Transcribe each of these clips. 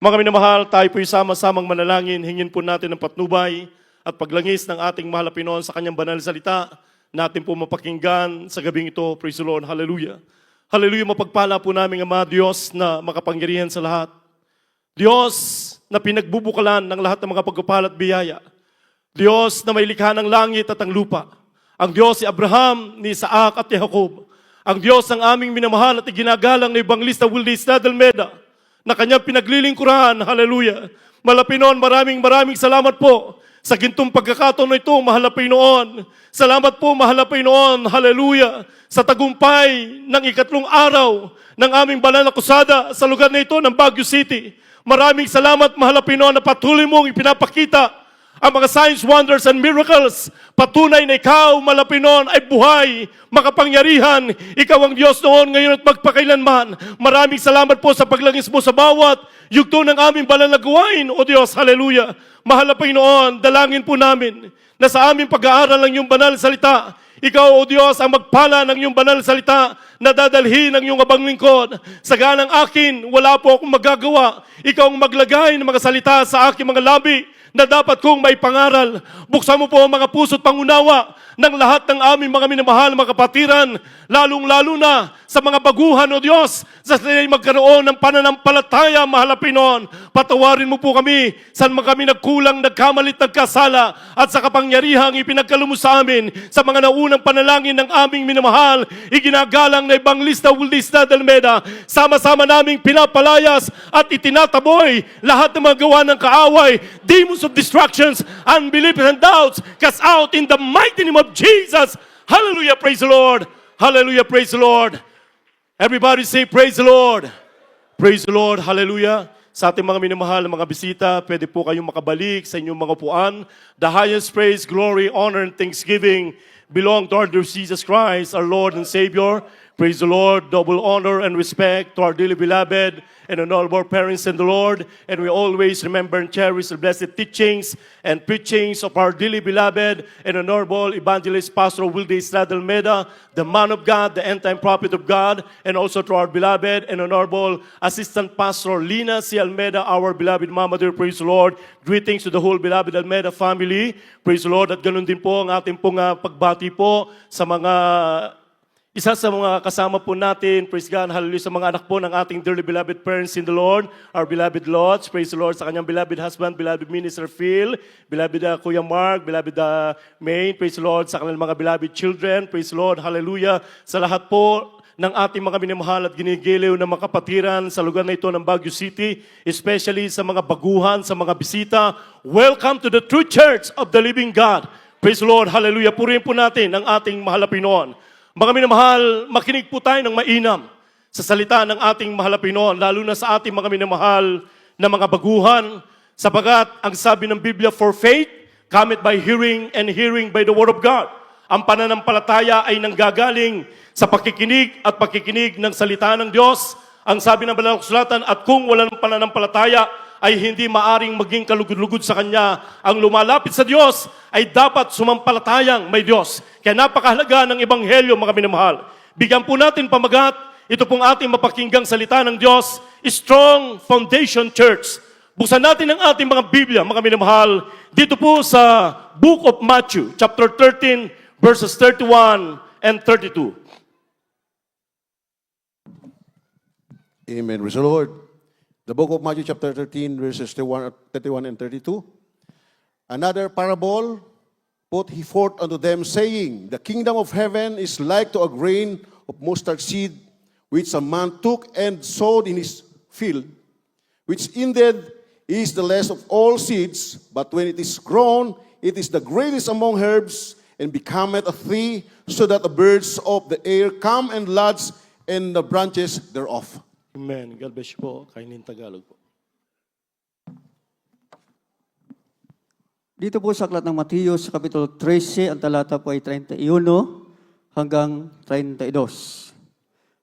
Mga minamahal, tayo po'y sama-samang manalangin, hingin po natin ang patnubay at paglangis ng ating mahal na Pinoon sa kanyang banal na salita, natin po mapakinggan sa gabing ito. Praise the Lord. Hallelujah. Hallelujah. Mapagpala po namin, Ama Diyos na makapangyarihan sa lahat. Diyos na pinagbubukalan ng lahat ng mga pagpapala at biyaya. Diyos na may likha ng langit at ang lupa. Ang Diyos si Abraham, ni Isaac at ni Jacob. Ang Diyos ang aming minamahal at iginagalang na Evangelista Wildes Nadalmeda na kanyang pinaglilingkuran. Hallelujah. Malapinon, maraming salamat po sa gintong pagkakataon na ito, mahal na Panginoon. Salamat po, mahal na Panginoon. Hallelujah. Sa tagumpay ng ikatlong araw ng aming banal na kusada sa lugar na ito ng Baguio City. Maraming salamat, mahal na Panginoon, na patuloy mong ipinapakita ang mga signs, wonders, and miracles. Patunay na ikaw, malapinon, ay buhay, makapangyarihan. Ikaw ang Diyos noon, ngayon at magpakailanman. Maraming salamat po sa paglangis mo sa bawat yugto ng aming banal na gawain, O Diyos, hallelujah. Mahal na Panginoon, dalangin po namin na sa aming pag-aaral ng iyong banal na salita, ikaw, O Diyos, ang magpala ng iyong banal na salita na dadalhin ng iyong abang lingkod. Sa ganang akin, wala po akong magagawa. Ikaw ang maglagay ng mga salita sa aking mga labi na dapat kong may pangaral. Buksan mo po ang mga puso't pangunawa ng lahat ng aming mga minamahal, mga kapatiran, lalong-lalo na sa mga baguhan, O Diyos, sa sila'y magkaroon ng pananampalataya, mahal na Panginoon. Patawarin mo po kami, saan man kami nagkulang, nagkamalit, nagkasala, at sa kapangyarihang ipinagkalo mo sa amin, sa mga naunang panalangin ng aming minamahal, iginagalang na Evangelista Wildes Nadalmeda, sama-sama naming pinapalayas at itinataboy lahat ng mga gawa ng kaaway, demons of distractions, unbelief and doubts, cast out in the mighty name of Jesus. Hallelujah, praise the Lord. Hallelujah, praise the Lord. Everybody say, praise the Lord. Praise the Lord, hallelujah. Sa ating mga minamahal na mga bisita, pwede po kayong makabalik sa inyong mga upuan. The highest praise, glory, honor, and thanksgiving belong to our dear Jesus Christ, our Lord and Savior. Praise the Lord, double honor and respect to our dearly beloved and honorable parents in the Lord. And we always remember and cherish the blessed teachings and preachings of our dearly beloved and honorable evangelist Pastor Wildes Nadalmeda, the man of God, the end-time prophet of God, and also to our beloved and honorable assistant pastor Lina C. Almeda, our beloved mama dear. Praise the Lord. Greetings to the whole beloved Almeda family. Praise the Lord. At ganun din po ang ating pong pagbati po sa mga isa sa mga kasama po natin, praise God, hallelujah, sa mga anak po ng ating dearly beloved parents in the Lord, our beloved Lods, praise the Lord, sa kanyang beloved husband, beloved Minister Phil, beloved Kuya Mark, beloved Maine, praise the Lord, sa kanilang mga beloved children, praise the Lord, hallelujah, sa lahat po ng ating mga minamahal at ginigiliw na mga kapatiran sa lugar na ito ng Baguio City, especially sa mga baguhan, sa mga bisita. Welcome to the true church of the living God. Praise the Lord, hallelujah. Purihin po natin ang ating mahal na Pinoon. Mga minamahal, makinig po tayo ng mainam sa salita ng ating mahal na Pinoon, lalo na sa ating mga minamahal na mga baguhan, sapagat ang sabi ng Biblia, for faith cometh by hearing, and hearing by the word of God. Ang pananampalataya ay nanggagaling sa pakikinig at pakikinig ng salita ng Diyos. Ang sabi ng Banal na Kasulatan, at kung walang pananampalataya, ay hindi maaring maging kalugod-lugod sa Kanya. Ang lumalapit sa Diyos ay dapat sumampalatayang may Diyos. Kaya napakahalaga ng Ebanghelyo, mga minamahal. Bigyan po natin pamagat, ito pong ating mapakinggang salita ng Diyos, Strong Foundation Church. Buksan natin ang ating mga Biblia, mga minamahal, dito po sa Book of Matthew, chapter 13, verses 31 and 32. Amen. Praise the Lord. The book of Matthew chapter 13, verses 31 and 32. Another parable put he forth unto them, saying, the kingdom of heaven is like to a grain of mustard seed, which a man took and sowed in his field, which indeed is the less of all seeds, but when it is grown, it is the greatest among herbs, and becometh a tree, so that the birds of the air come and lodge in the branches thereof. Amen. God bless you po. Kainin Tagalog po. Dito po sa aklat ng Mateo sa Kapitulo 13, ang talata po ay 31 hanggang 32.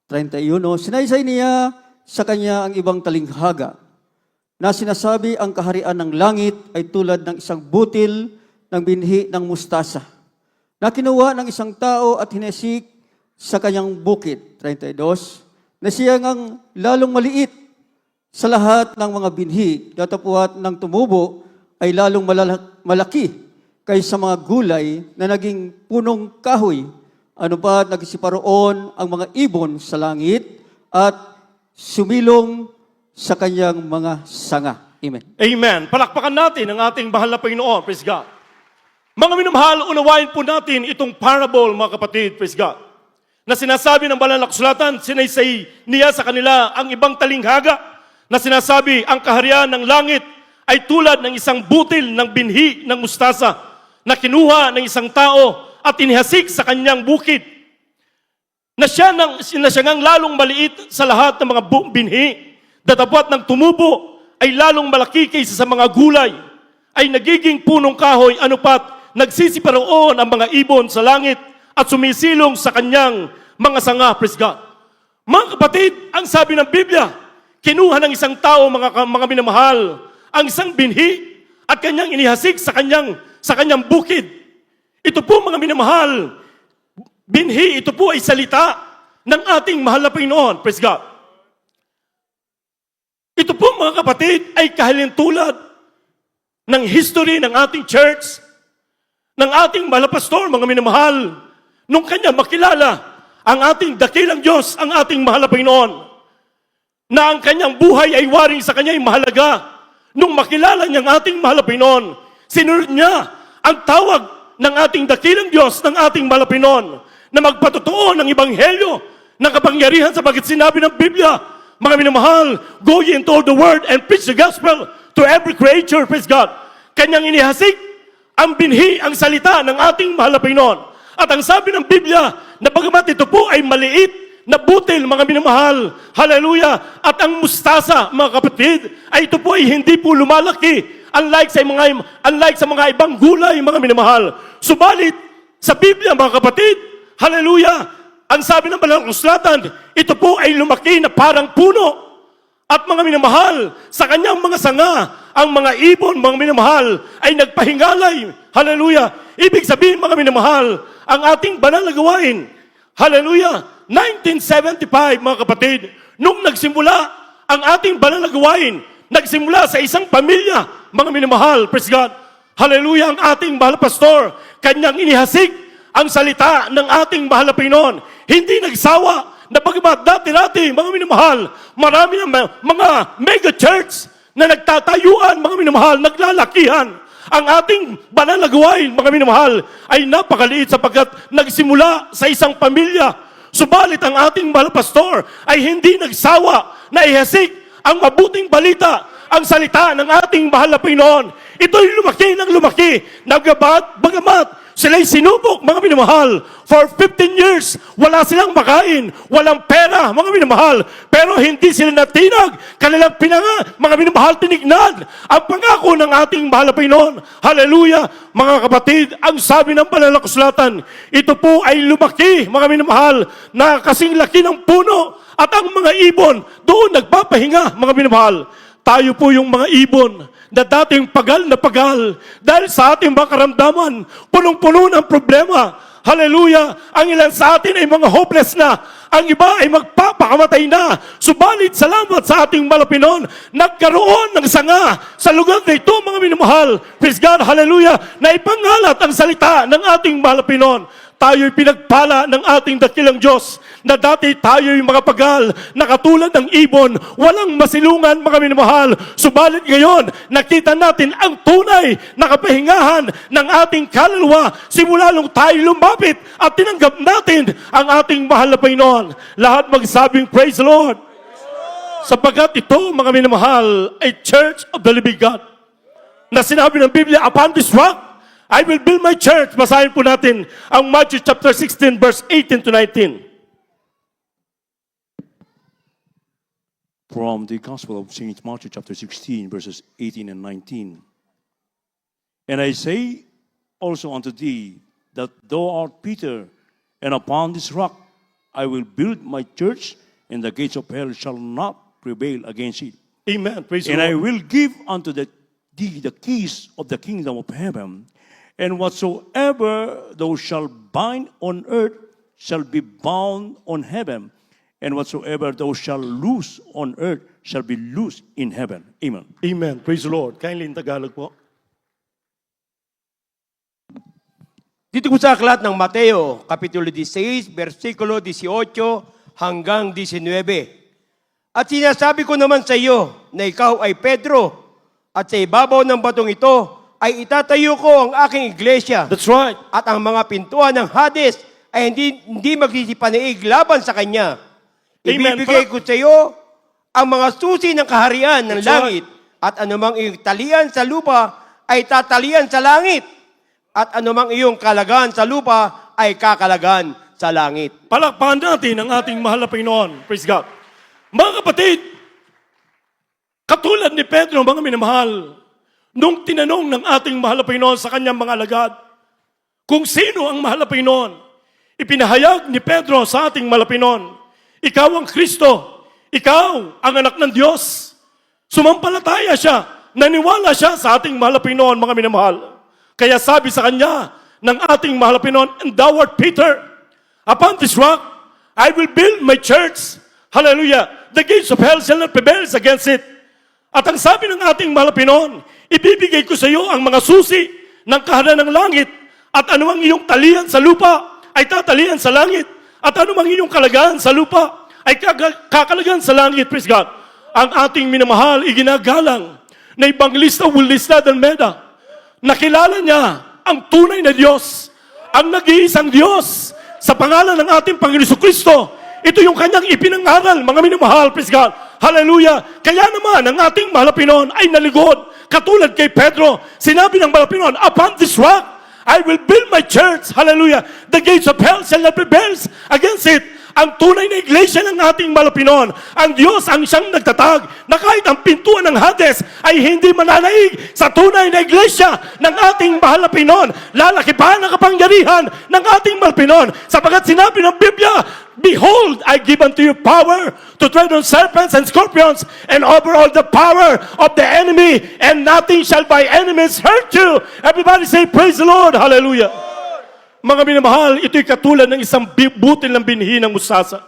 31, sinaysay niya sa kanya ang ibang talinghaga na sinasabi ang kaharian ng langit ay tulad ng isang butil ng binhi ng mustasa na kinuha ng isang tao at hinesik sa kanyang bukid. 32, na siya ngang lalong maliit Sa lahat ng mga binhi, datapwat ng tumubo ay lalong malaki kaysa mga gulay na naging punong kahoy. Ano pa nagsiparoon ang mga ibon sa langit at sumilong sa kanyang mga sanga. Amen. Amen. Palakpakan natin ang ating mahal na Panginoon. Praise God. Mga minamahal, unawain po natin itong parable, mga kapatid. Praise God. Na sinasabi ng banal na kasulatan, sinaysay niya sa kanila ang ibang talinghaga na sinasabi, ang kaharian ng langit ay tulad ng isang butil ng binhi ng mustasa na kinuha ng isang tao at inihasik sa kanyang bukid. Na siya ngang lalong maliit sa lahat ng mga binhi. Datapwat ng tumubo ay lalong malaki kaysa sa mga gulay. Ay nagiging punong kahoy, anupat, nagsisiparoon ang mga ibon sa langit at sumisilong sa kanyang mga sanga. Praise God. Mga kapatid, ang sabi ng Biblia, kinuha ng isang tao, mga minamahal, ang isang binhi at kanyang inihasik sa kanyang bukid. Ito po, mga minamahal, binhi, ito po ay salita ng ating mahal na Panginoon. Praise God. Ito po, mga kapatid, ay kahalintulad ng history ng ating church, ng ating mahal na pastor, mga minamahal, nung kanya makilala ang ating dakilang Diyos, ang ating mahal na Panginoon, na ang kanyang buhay ay waring sa kanya ay mahalaga. Nung makilala niya ang ating mahal na Panginoon, sinunod niya ang tawag ng ating dakilang Diyos, ng ating mahal na Panginoon, na magpatotoo ng Ebanghelyo, ng kapangyarihan sa bagit sinabi ng Biblia, mga minamahal, go ye into all the world and preach the gospel to every creature. Praise God. Kanyang inihasik ang binhi, ang salita ng ating mahal na Panginoon. At ang sabi ng Biblia, na bagamat ito po ay maliit, na butil, mga minamahal, hallelujah, at ang mustasa, mga kapatid, ay ito po ay hindi po lumalaki, unlike sa mga ibang gulay, mga minamahal. Subalit, sa Biblia, mga kapatid, hallelujah, ang sabi ng banal na kasulatan, ito po ay lumaki na parang puno. At mga minamahal, sa kanyang mga sanga, ang mga ibon, mga minamahal, ay nagpahingalay. Hallelujah. Ibig sabihin, mga minamahal, ang ating banal na gawain, hallelujah, 1975, mga kapatid, nung nagsimula ang ating banal na gawain, nagsimula sa isang pamilya, mga minamahal, praise God, hallelujah, ang ating mahal na pastor, kanyang inihasik ang salita ng ating mahal na Panginoon. Hindi nagsawa na bagamat dati-dati, mga minamahal, marami ng mga mega church na nagtatayuan, mga minamahal, naglalakihan. Ang ating banal na gawain, mga minamahal, ay napakaliit sapagkat nagsimula sa isang pamilya. Subalit ang ating mahal pastor ay hindi nagsawa na ihasik ang mabuting balita, ang salita ng ating mahal na Panginoon. Ito'y lumaki ng lumaki. Bagamat sila'y sinubok, mga minamahal, for 15 years, wala silang makain, walang pera, mga minamahal, pero hindi sila natinag, kanilang mga minamahal, tinignan ang pangako ng ating mahal na Panginoon. Hallelujah! Mga kapatid, ang sabi ng banal na kasulatan, ito po ay lumaki, mga minamahal, na kasing laki ng puno, at ang mga ibon doon nagpapahinga, mga minamahal. Tayo po yung mga ibon na dating pagal na pagal dahil sa ating mga karamdaman, punong-puno ng problema. Hallelujah! Ang ilan sa atin ay mga hopeless na. Ang iba ay magpapakamatay na. Subalit, salamat sa ating Panginoon, nagkaroon ng sanga sa lugar na ito, mga minamahal. Praise God, hallelujah, na ipangalat ang salita ng ating Panginoon. Tayo'y pinagpala ng ating dakilang Diyos na dati tayo'y mga pagal na katulad ng ibon, walang masilungan, mga minamahal. Subalit ngayon, nakita natin ang tunay na kapahingahan ng ating kaluluwa simula nung tayo lumapit at tinanggap natin ang ating mahal na Panginoon. Lahat magsabing, praise the Lord. Sapagkat ito, mga minamahal, ay Church of the Living God. Na sinabi ng Biblia, upon this rock, I will build my church. Basahin po natin ang Matthew chapter 16, verse 18 to 19. From the Gospel of St. Matthew chapter 16, verses 18 and 19. And I say also unto thee, that thou art Peter, and upon this rock I will build my church, and the gates of hell shall not prevail against it. Amen. Praise And the I Lord. will give unto thee the keys of the kingdom of heaven. And whatsoever thou shalt bind on earth shall be bound on heaven. And whatsoever thou shalt loose on earth shall be loosed in heaven. Amen. Amen. Praise the Lord. Kindly in Tagalog po. Dito po sa aklat ng Mateo, Kapitulo 16, versikulo 18 hanggang 19. At sinasabi ko naman sa iyo na ikaw ay Pedro, at sa ibabaw ng batong ito ay itatayo ko ang aking iglesia. That's right. At ang mga pintuan ng Hades ay hindi magsisipaniig laban sa kanya. Amen. Ibibigay ko sa iyo ang mga susi ng kaharian ng That's langit. At anumang iyong talian sa lupa ay tatalian sa langit. At anumang iyong kalagahan sa lupa ay kakalagahan sa langit. Palakpakan natin ang ating mahal na Panginoon. Praise God. Mga kapatid, katulad ni Pedro, mga minamahal, nung tinanong ng ating mahal na Panginoon sa kanyang mga alagad, kung sino ang mahal na Panginoon, ipinahayag ni Pedro sa ating mahal na Panginoon, ikaw ang Kristo, ikaw ang anak ng Diyos. Sumampalataya siya, naniwala siya sa ating mahal na Panginoon, mga minamahal. Kaya sabi sa kanya ng ating mahal na Panginoon, and thou art Peter, upon this rock, I will build my church. Hallelujah. The gates of hell shall not prevail against it. At ang sabi ng ating mahal na Panginoon, ibibigay ko sa iyo ang mga susi ng kaharian ng langit, at anumang iyong talian sa lupa ay tatalian sa langit, at anumang iyong kalagahan sa lupa ay kakalagahan sa langit. Praise God. Ang ating minamahal, iginagalang na Evangelista Wilista Dalmeda, nakilala niya ang tunay na Diyos, ang nag-iisang Diyos sa pangalan ng ating Panginoon Kristo. Ito yung kanyang ipinangaral, mga minamahal, praise God. Hallelujah. Kaya naman, ang ating mahal na Panginoon ay naligod. Katulad kay Pedro, sinabi ng mahal na Panginoon, upon this rock, I will build my church. Hallelujah. The gates of hell shall not prevail against it. Ang tunay na iglesia ng ating mahal na Panginoon, ang Diyos ang siyang nagtatag na kahit ang pintuan ng Hades ay hindi mananaig sa tunay na iglesia ng ating mahal na Panginoon. Lalaki pa ang kapangyarihan ng ating mahal na Panginoon, sapagat sinabi ng Biblia, behold, I give unto you power to tread on serpents and scorpions and over all the power of the enemy, and nothing shall by enemies hurt you. Everybody say, praise the Lord. Hallelujah. Mga minamahal, ito'y katulad ng isang butil ng binhi ng musasa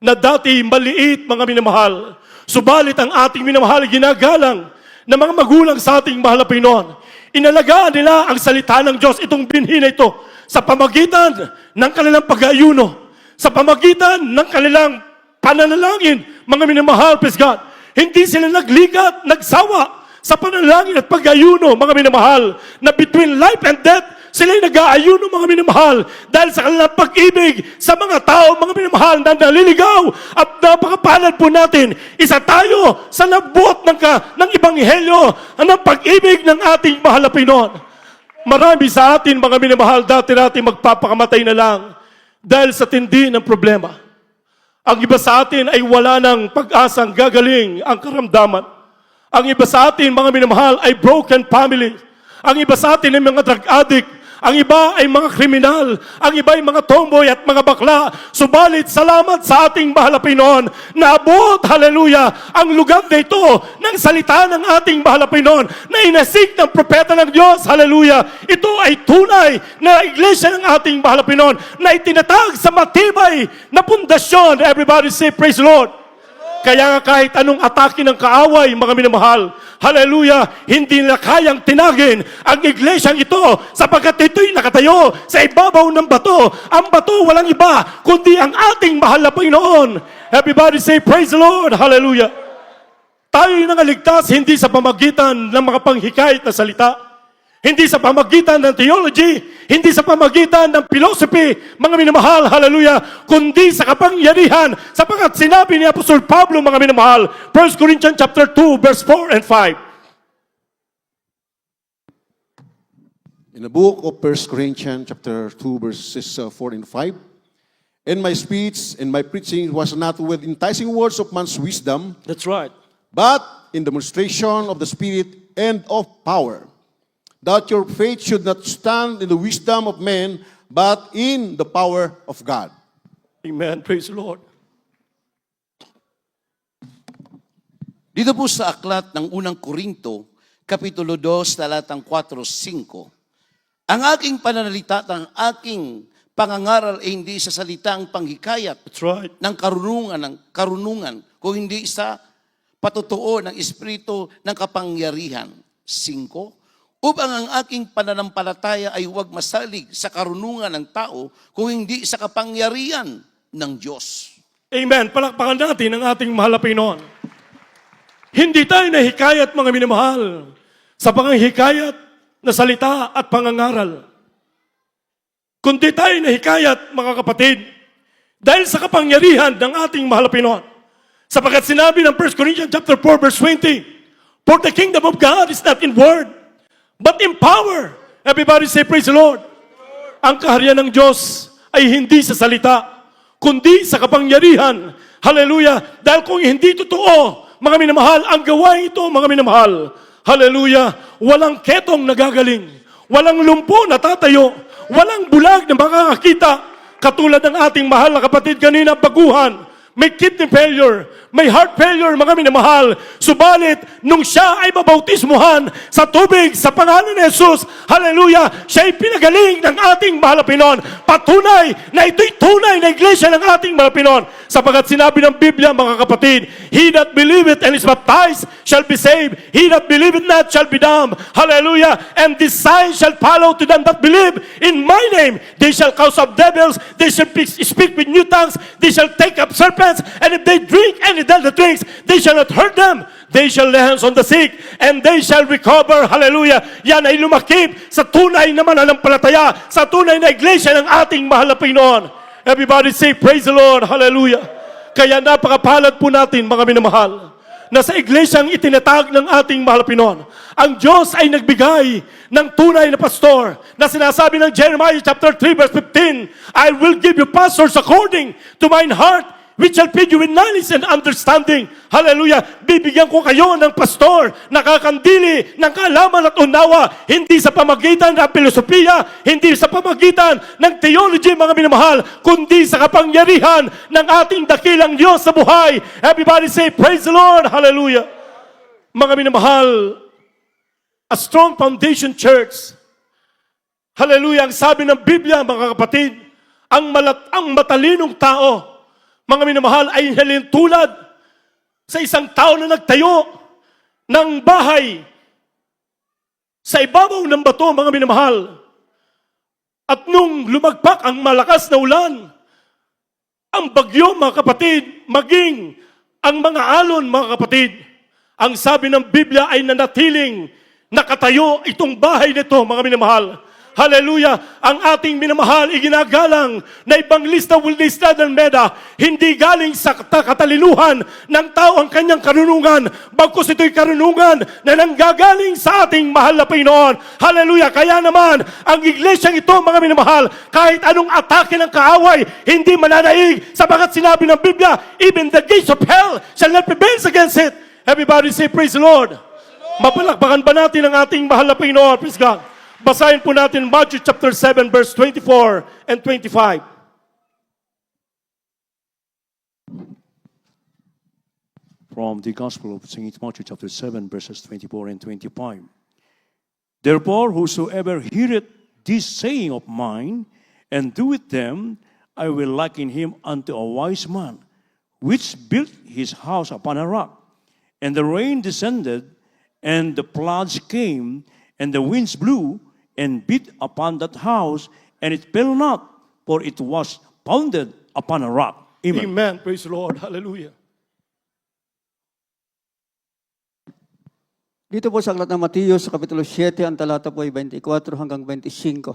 na dati maliit, mga minamahal. Subalit ang ating minamahal ginagalang ng mga magulang sa ating mahal na Panginoon. Inalagaan nila ang salita ng Diyos, itong binhi na ito, sa pamagitan ng kanilang pag-aayuno, sa pamagitan ng kanilang pananalangin, mga minamahal, praise God. Hindi sila nagligat, nagsawa sa pananalangin at pag-aayuno, mga minamahal, na between life and death, sila'y nag-aayuno, mga minamahal, dahil sa kanilang pag-ibig sa mga tao, mga minamahal, na naliligaw. At napakapalad po natin, isa tayo sa nabuot ng Ebanghelyo, ng pag-ibig ng ating mahal na Panginoon. Marami sa atin, mga minamahal, dati natin magpapakamatay na lang dahil sa tindi ng problema. Ang iba sa atin ay wala ng pag-asang gagaling ang karamdaman. Ang iba sa atin, mga minamahal, ay broken family. Ang iba sa atin ay mga drug addict. Ang iba ay mga kriminal. Ang iba ay mga tomboy at mga bakla. Subalit, salamat sa ating mahal na Panginoon na abot, hallelujah, ang lugar na ito ng salita ng ating mahal na Panginoon na inasig ng propeta ng Diyos, hallelujah. Ito ay tunay na iglesia ng ating mahal na Panginoon na itinatag sa matibay na pundasyon. Everybody say, praise the Lord. Kaya nga kahit anong atake ng kaaway, mga minamahal, hallelujah, hindi nila kayang tinagin ang iglesyang ito sapagkat ito'y nakatayo sa ibabaw ng bato. Ang bato walang iba kundi ang ating mahal na Panginoon. Everybody say, praise the Lord, hallelujah. Tayo'y nangaligtas hindi sa pamagitan ng mga panghikayat na salita, hindi sa pamagitan ng theology, hindi sa pamagitan ng philosophy, mga minamahal, hallelujah, kundi sa kapangyarihan, sapagkat sinabi ni Apostol Pablo, mga minamahal, 1 Corinthians chapter 2, verse 4 and 5. In the book of 1 Corinthians chapter 2, verses 4 and 5, and my speech and my preaching was not with enticing words of man's wisdom, That's right. but in demonstration of the Spirit and of power, that your faith should not stand in the wisdom of men, but in the power of God. Amen. Praise the Lord. Dito po sa aklat ng unang Korinto, Kapitulo 2, talatang 4-5, ang aking pananalita at ang aking pangangaral ay hindi sa salitang panghikayat That's right. ng karunungan, kung hindi sa patutuo ng Espiritu ng kapangyarihan. 5, upang ang aking pananampalataya ay huwag masalig sa karunungan ng tao kung hindi sa kapangyarihan ng Diyos. Amen. Palakpakan natin ang ating mahal na Panginoon. Hindi tayo nahikayat, mga minamahal, sa panghihikayat na salita at pangangaral. Kundi tayo nahikayat, mga kapatid, dahil sa kapangyarihan ng ating mahal na Panginoon. Sapagkat sinabi ng 1 Corinthians chapter 4 verse 20, for the kingdom of God is not in word, but in power. Everybody say, praise the Lord. Ang kaharian ng Diyos ay hindi sa salita, kundi sa kapangyarihan. Hallelujah. Dahil kung hindi totoo, mga minamahal, ang gawain ito, mga minamahal, hallelujah, walang ketong nagagaling, walang lumpo na tatayo, walang bulag na makakakita, katulad ng ating mahal na kapatid kanina, baguhan, may kidney failure, may heart failure, mga minamahal. Subalit, nung siya ay mabautismuhan sa tubig, sa pangalan ni Jesus, hallelujah, siya ay pinagaling ng ating mahal na Panginoon. Patunay na ito'y tunay na iglesia ng ating mahal na Panginoon. Sapagat sinabi ng Biblia, mga kapatid, he that believeth and is baptized shall be saved. He that believeth not shall be damned. Hallelujah. And this sign shall follow to them that believe in my name. They shall cast out devils. They shall speak with new tongues. They shall take up serpents. And if they drink any deadly drinks, they shall not hurt them. They shall lay hands on the sick, and they shall recover. Hallelujah. Yan ay lumakip sa tunay na mananampalataya, sa tunay na iglesia ng ating mahal na Panginoon. Everybody say, praise the Lord. Hallelujah. Kaya napakapalad po natin, mga minamahal, na sa iglesyang itinatag ng ating mahal na Panginoon, ang Diyos ay nagbigay ng tunay na pastor na sinasabi ng Jeremiah chapter 3 verse 15, I will give you pastors according to mine heart, which shall feed you with knowledge and understanding. Hallelujah. Bibigyan ko kayo ng pastor na kakandili ng kaalaman at unawa, hindi sa pamagitan ng filosofiya, hindi sa pamagitan ng theology, mga minamahal, kundi sa kapangyarihan ng ating dakilang Diyos sa buhay. Everybody say, praise the Lord. Hallelujah. Mga minamahal, a strong foundation church. Hallelujah. Ang sabi ng Biblia, mga kapatid, ang matalinong tao, mga minamahal, ay halintulad sa isang tao na nagtayo ng bahay sa ibabaw ng bato, mga minamahal. At nung lumagpak ang malakas na ulan, ang bagyo, mga kapatid, maging ang mga alon, mga kapatid, ang sabi ng Biblia ay nanatiling nakatayo itong bahay nito, mga minamahal. Hallelujah! Ang ating minamahal, iginagalang na ibang lista will lista ng Meda, hindi galing sa katalinuhan ng tao ang kanyang karunungan, bagkus ito'y karunungan na nanggagaling sa ating mahal na Panginoon. Hallelujah! Kaya naman, ang iglesyang ito, mga minamahal, kahit anong atake ng kaaway, hindi mananaig, sapagat sinabi ng Biblia, even the gates of hell shall not prevail against it. Everybody say, praise the Lord! Mapalakpakan ba natin ang ating mahal na Panginoon? Praise God! Basahin po natin Matthew chapter 7 verse 24 and 25. From the Gospel of St. Matthew chapter 7 verses 24 and 25. Therefore, whosoever heareth this saying of mine, and doeth them, I will liken him unto a wise man, which built his house upon a rock. And the rain descended, and the floods came, and the winds blew, and beat upon that house, and it fell not, for it was founded upon a rock. Amen. Amen. Praise the Lord. Hallelujah. Dito po sa aklat ng Mateo sa Kapitulo 7, ang talata po ay 24 hanggang 25.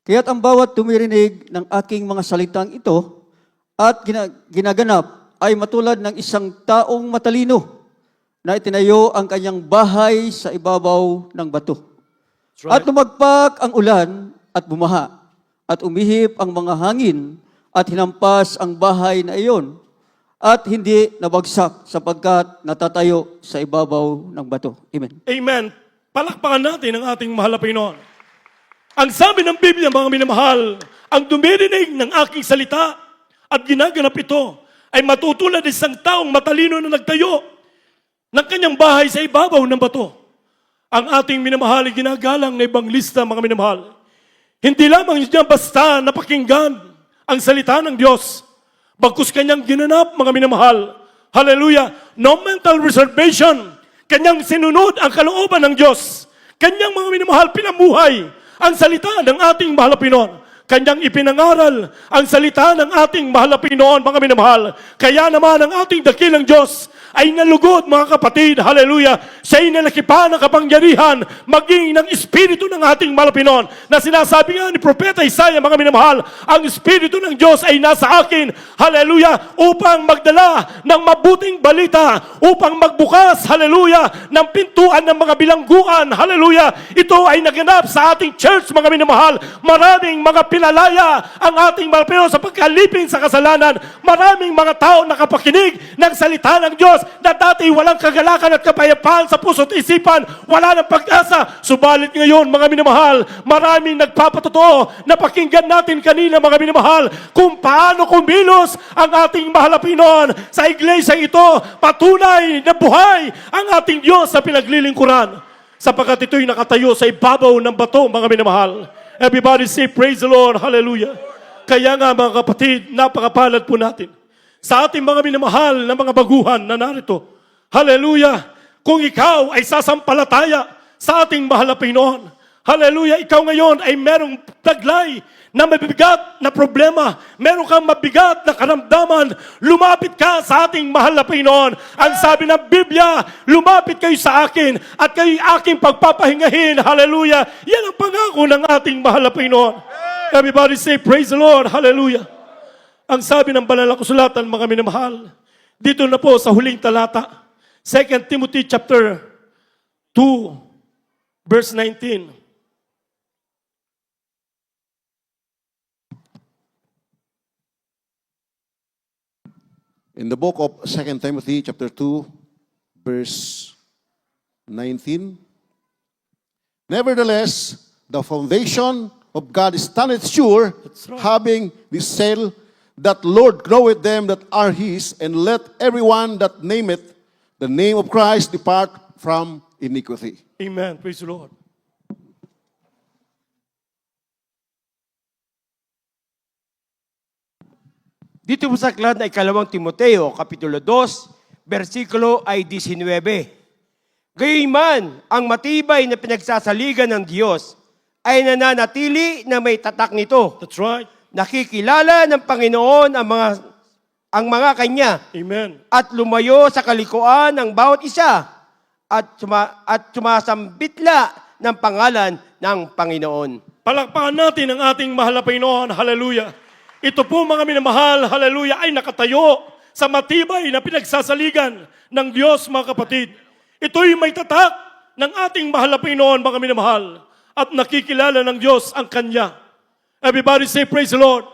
Kaya't ang bawat tumirinig ng aking mga salitang ito at ginaganap ay matulad ng isang taong matalino na itinayo ang kanyang bahay sa ibabaw ng bato. At lumagpak ang ulan at bumaha, at umihip ang mga hangin, at hinampas ang bahay na iyon, at hindi nabagsak sapagkat natatayo sa ibabaw ng bato. Amen. Amen. Palakpakan natin ang ating mahal na Panginoon. Ang sabi ng Biblia, mga minamahal, ang dumirinig ng aking salita at ginaganap ito ay matutulad isang taong matalino na nagtayo ng kanyang bahay sa ibabaw ng bato. Ang ating minamahal ay ginagalang na ibang lista, mga minamahal. Hindi lamang niya basta napakinggan ang salita ng Diyos, bagkus kanyang ginanap, mga minamahal. Hallelujah. No mental reservation. Kanyang sinunod ang kalooban ng Diyos. Kanyang mga minamahal pinamuhay ang salita ng ating mahal na Pinoon. Kanyang ipinangaral ang salita ng ating mahal na Pinoon, mga minamahal. Kaya naman ang ating dakilang Diyos ay nalugod, mga kapatid, hallelujah, siya'y nalakipan ng kapangyarihan, maging ng Espiritu ng ating mahal na Pinoon, na sinasabi nga ni Propeta Isaiah, mga minamahal, ang Espiritu ng Diyos ay nasa akin, hallelujah, upang magdala ng mabuting balita, upang magbukas, hallelujah, ng pintuan ng mga bilangguan, hallelujah. Ito ay naganap sa ating church, mga minamahal. Maraming mga pinalaya ang ating mahal na Pinoon sa pagkalipin sa kasalanan. Maraming mga tao nakapakinig ng salita ng Diyos na dati walang kagalakan at kapayapaan sa puso't isipan, wala ng pag-asa. Subalit ngayon, mga minamahal, maraming nagpapatotoo na pakinggan natin kanina, mga minamahal, kung paano kumilos ang ating mahal na Pinoon sa iglesia ito. Patunay na buhay ang ating Diyos sa pinaglilingkuran, sapagkat ito'y nakatayo sa ibabaw ng bato, mga minamahal. Everybody say, praise the Lord, hallelujah. Kaya nga, mga kapatid, napakapalad po natin sa ating mga minamahal na mga baguhan na narito. Hallelujah! Kung ikaw ay sasampalataya sa ating mahal na Panginoon, hallelujah, ikaw ngayon ay merong taglay na mabibigat na problema, meron kang mabigat na karamdaman, lumapit ka sa ating mahal na Panginoon. Ang sabi ng Biblia, lumapit kayo sa akin at kayo aking pagpapahingahin. Hallelujah! Yan ang pangako ng ating mahal na Panginoon. Everybody say, praise the Lord. Hallelujah! Ang sabi ng banal na kasulatan, mga minamahal, dito na po sa huling talata, 2 Timothy chapter 2, verse 19. In the book of 2 Timothy chapter 2, verse 19, nevertheless, the foundation of God standeth sure, That's right. having this seal, that Lord knoweth them that are his, and let everyone that nameth the name of Christ depart from iniquity. Amen. Praise the Lord. Dito po sa aklat na ikalawang Timoteo, Kapitulo 2, versikulo ay 19. Gayunman, ang matibay na pinagsasaligan ng Diyos ay nananatili na may tatak nito. That's right. Nakikilala ng Panginoon ang mga kanya Amen. at lumayo sa kalikuan ng bawat isa at sumasambitla ng pangalan ng Panginoon. Palakpakan natin ang ating mahal na Panginoon. Hallelujah. Ito po, mga minamahal, hallelujah, ay nakatayo sa matibay na pinagsasaligan ng Diyos, mga kapatid. Ito'y may tatak ng ating mahal na Panginoon, mga minamahal, at nakikilala ng Diyos ang Kanya. Everybody say, praise the Lord.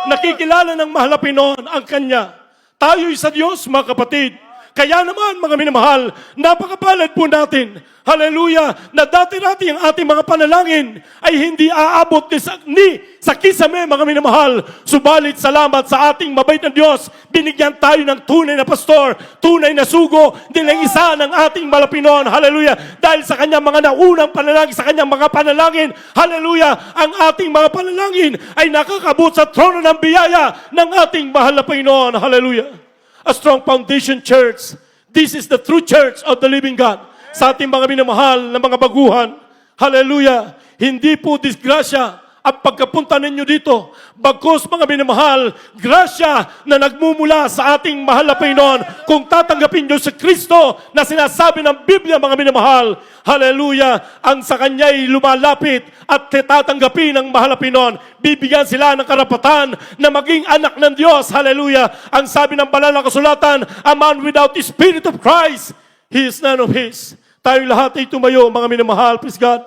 Nakikilala ng mahal na Panginoon ang Kanya. Tayo'y sa Diyos, mga kapatid. Kaya naman, mga minamahal, napakapalad po natin, hallelujah, na dati-dati ang ating mga panalangin ay hindi aabot ni sa kisame, mga minamahal. Subalit, salamat sa ating mabait na Diyos, binigyan tayo ng tunay na pastor, tunay na sugo, din ang isa ng ating malapinon, hallelujah. Dahil sa kanyang mga naunang panalangin, sa kanyang mga panalangin, hallelujah, ang ating mga panalangin ay nakakabot sa trono ng biyaya ng ating mahal na Panginoon, hallelujah. A strong foundation church. This is the true church of the living God. Sa ating mga minamahal na mga baguhan, hallelujah, hindi po disgrasya ang pagkapunta ninyo dito. Bagkus, mga minamahal, grasya na nagmumula sa ating mahal na Panginoon. Kung tatanggapin nyo si Kristo na sinasabi ng Biblia, mga minamahal, hallelujah, ang sa Kanya'y lumalapit at tatanggapin ng mahal na Panginoon. Bibigyan sila ng karapatan na maging anak ng Diyos. Hallelujah. Ang sabi ng banal na kasulatan, a man without the Spirit of Christ, he is none of his. Tayong lahat ay tumayo, mga minamahal. Please God.